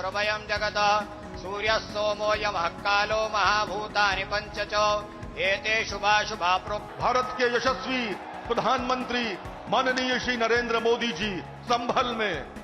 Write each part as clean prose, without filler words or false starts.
वयं जगतः सूर्यः सोमो यमः कालो महाभूतानि पंच च एते शुभाशुभा भारत के यशस्वी प्रधानमंत्री माननीय श्री नरेंद्र मोदी जी संभल में।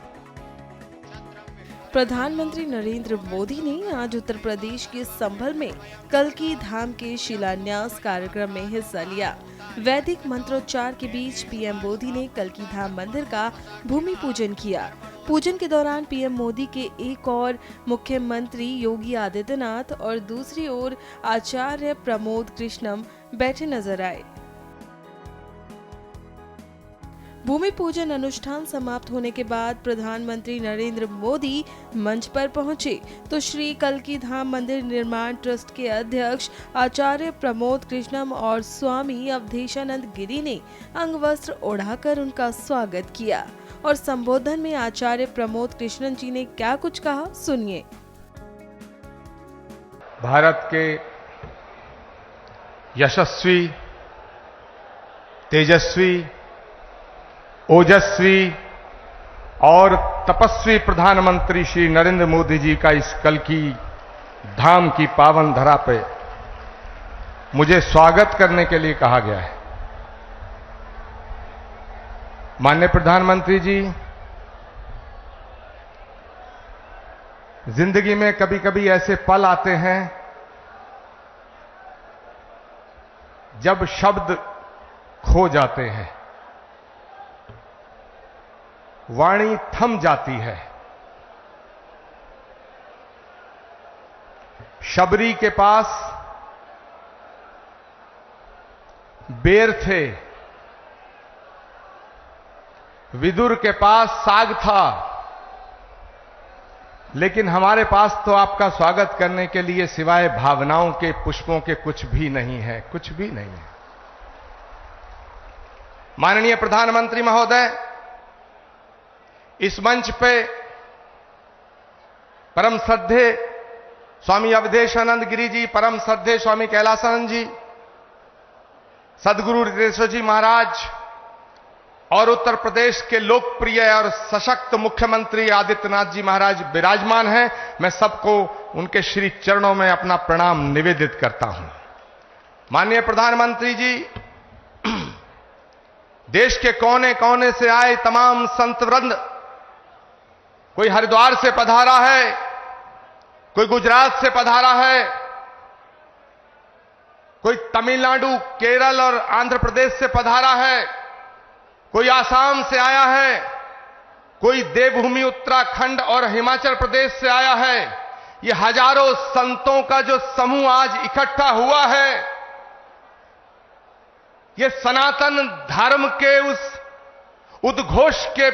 प्रधानमंत्री नरेंद्र मोदी ने आज उत्तर प्रदेश के संभल में कल्की धाम के शिलान्यास कार्यक्रम में हिस्सा लिया। वैदिक मंत्रोच्चार के बीच पीएम मोदी ने कल्की धाम मंदिर का भूमि पूजन किया। पूजन के दौरान पीएम मोदी के एक और मुख्यमंत्री योगी आदित्यनाथ और दूसरी ओर आचार्य प्रमोद कृष्णम बैठे नजर आए। भूमि पूजन अनुष्ठान समाप्त होने के बाद प्रधानमंत्री नरेंद्र मोदी मंच पर पहुंचे तो श्री कल्की धाम मंदिर निर्माण ट्रस्ट के अध्यक्ष आचार्य प्रमोद कृष्णम और स्वामी अवधेशानंद गिरी ने अंगवस्त्र ओढ़ाकर उनका स्वागत किया। और संबोधन में आचार्य प्रमोद कृष्णन जी ने क्या कुछ कहा, सुनिए। भारत के यशस्वी, तेजस्वी, ओजस्वी और तपस्वी प्रधानमंत्री श्री नरेंद्र मोदी जी का इस कल्की धाम की पावन धरा पे मुझे स्वागत करने के लिए कहा गया है। माननीय प्रधानमंत्री जी, जिंदगी में कभी कभी ऐसे पल आते हैं जब शब्द खो जाते हैं, वाणी थम जाती है। शबरी के पास बेर थे, विदुर के पास साग था, लेकिन हमारे पास तो आपका स्वागत करने के लिए सिवाय भावनाओं के, पुष्पों के कुछ भी नहीं है, कुछ भी नहीं है। माननीय प्रधानमंत्री महोदय, इस मंच पे परम श्रद्धेय स्वामी अवधेशानंद गिरी जी, परम श्रद्धेय स्वामी कैलासानंद जी, सदगुरु रितेश्वर जी महाराज और उत्तर प्रदेश के लोकप्रिय और सशक्त मुख्यमंत्री आदित्यनाथ जी महाराज विराजमान हैं। मैं सबको उनके श्री चरणों में अपना प्रणाम निवेदित करता हूं। माननीय प्रधानमंत्री जी, देश के कोने कोने से आए तमाम संत वृंद, कोई हरिद्वार से पधारा है, कोई गुजरात से पधारा है, कोई तमिलनाडु, केरल और आंध्र प्रदेश से पधारा है, कोई आसाम से आया है, कोई देवभूमि उत्तराखंड और हिमाचल प्रदेश से आया है। ये हजारों संतों का जो समूह आज इकट्ठा हुआ है, ये सनातन धर्म के उस उद्घोष के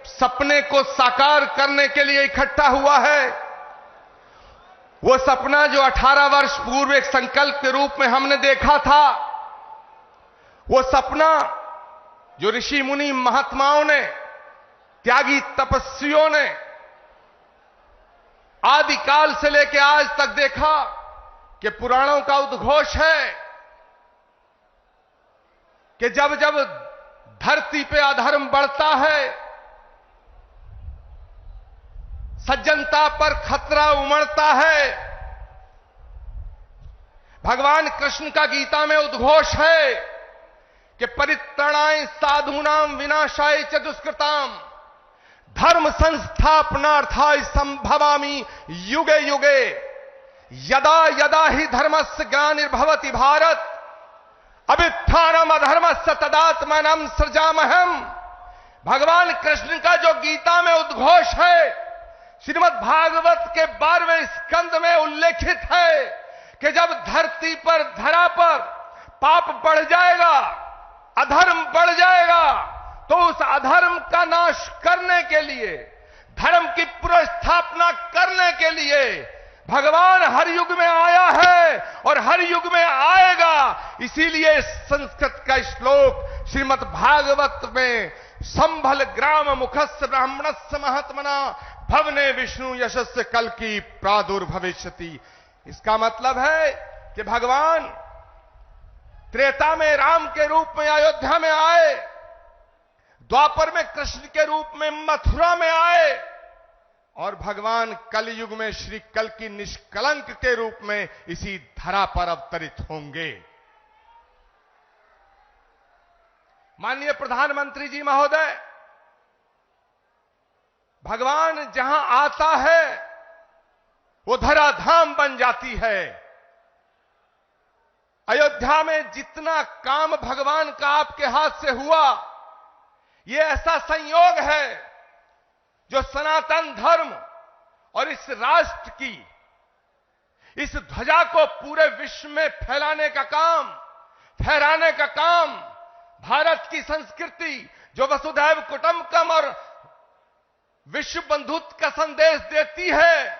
सपने को साकार करने के लिए इकट्ठा हुआ है। वो सपना जो 18 वर्ष पूर्व एक संकल्प के रूप में हमने देखा था, वो सपना जो ऋषि मुनि महात्माओं ने, त्यागी तपस्वियों ने आदिकाल से लेकर आज तक देखा कि पुराणों का उद्घोष है कि जब जब धरती पे अधर्म बढ़ता है, सज्जनता पर खतरा उमड़ता है। भगवान कृष्ण का गीता में उद्घोष है कि परित्राणाय साधूनाम विनाशाय च दुष्कृताम धर्म संस्थापनार्थाय संभवामि युगे युगे यदा यदा ही धर्मस्य ग्लानिर्भवति भारत अभ्युत्थानम् अधर्मस्य तदात्मानं सृजामहम्। भगवान कृष्ण का जो गीता में उद्घोष है, श्रीमद् भागवत के 12वें स्कंद में उल्लेखित है कि जब धरती पर, धरा पर पाप बढ़ जाएगा, अधर्म बढ़ जाएगा, तो उस अधर्म का नाश करने के लिए, धर्म की पुनर्स्थापना करने के लिए भगवान हर युग में आया है और हर युग में आएगा। इसीलिए संस्कृत का श्लोक श्रीमद् भागवत में संभल ग्राम मुखस्य ब्राह्मणस्य महात्मना भवने विष्णु यशस्य कल्की प्रादुर्भविष्यति। इसका मतलब है कि भगवान त्रेता में राम के रूप में अयोध्या में आए, द्वापर में कृष्ण के रूप में मथुरा में आए और भगवान कलयुग में श्री कल्कि निष्कलंक के रूप में इसी धरा पर अवतरित होंगे। माननीय प्रधानमंत्री जी महोदय, भगवान जहां आता है वो धराधाम बन जाती है। अयोध्या में जितना काम भगवान का आपके हाथ से हुआ, ये ऐसा संयोग है जो सनातन धर्म और इस राष्ट्र की इस ध्वजा को पूरे विश्व में फहराने का काम भारत की संस्कृति जो वसुधैव कुटुंबकम और विश्व बंधुत्व का संदेश देती है,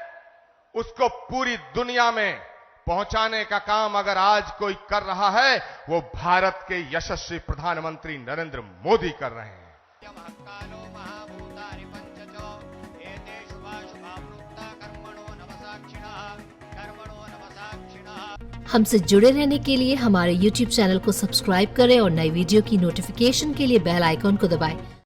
उसको पूरी दुनिया में पहुंचाने का काम अगर आज कोई कर रहा है, वो भारत के यशस्वी प्रधानमंत्री नरेंद्र मोदी कर रहे हैं। महकालो महाभूतानि पंचचो एते शुभाशुभावृत्ता कर्मणो नवसाक्षिणः। हमसे जुड़े रहने के लिए हमारे YouTube चैनल को सब्सक्राइब करें और नई वीडियो की नोटिफिकेशन के लिए बेल आइकॉन को दबाएं।